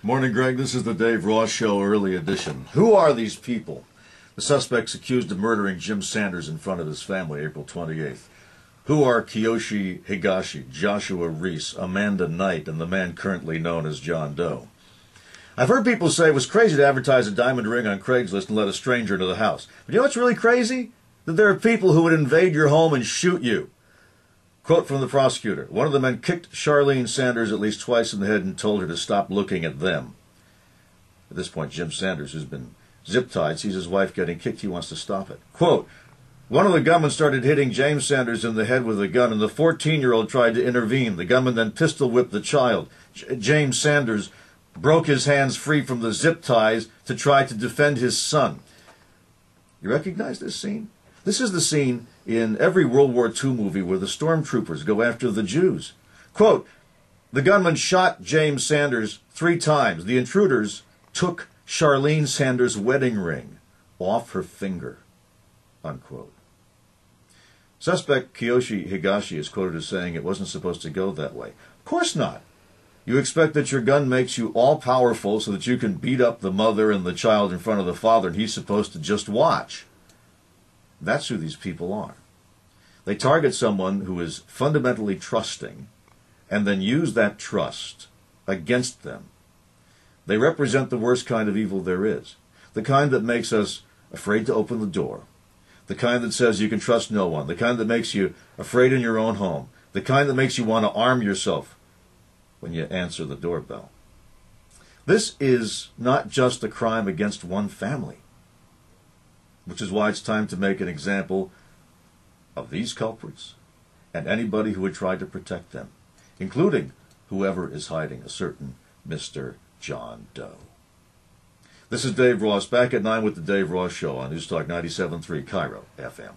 Morning, Gregg. This is the Dave Ross Show, early edition. Who are these people? The suspects accused of murdering Jim Sanders in front of his family, April 28th. Who are Kiyoshi Higashi, Joshua Reese, Amanda Knight, and the man currently known as John Doe? I've heard people say it was crazy to advertise a diamond ring on Craigslist and let a stranger into the house. But you know what's really crazy? That there are people who would invade your home and shoot you. Quote from the prosecutor: one of the men kicked Charlene Sanders at least twice in the head and told her to stop looking at them. At this point, Jim Sanders, who's been zip-tied, sees his wife getting kicked. He wants to stop it. Quote, one of the gunmen started hitting James Sanders in the head with a gun, and the 14-year-old tried to intervene. The gunman then pistol-whipped the child. James Sanders broke his hands free from the zip ties to try to defend his son. You recognize this scene? This is the scene in every World War II movie where the stormtroopers go after the Jews. Quote, the gunman shot James Sanders 3 times. The intruders took Charlene Sanders' wedding ring off her finger. Unquote. Suspect Kiyoshi Higashi is quoted as saying it wasn't supposed to go that way. Of course not. You expect that your gun makes you all-powerful so that you can beat up the mother and the child in front of the father, and he's supposed to just watch. That's who these people are. They target someone who is fundamentally trusting and then use that trust against them. They represent the worst kind of evil there is, the kind that makes us afraid to open the door, the kind that says you can trust no one, the kind that makes you afraid in your own home, the kind that makes you want to arm yourself when you answer the doorbell. This is not just a crime against one family, which is why it's time to make an example of these culprits and anybody who would try to protect them, including whoever is hiding a certain Mr. John Doe. This is Dave Ross, back at 9 with the Dave Ross Show on News Talk 97.3 Cairo FM.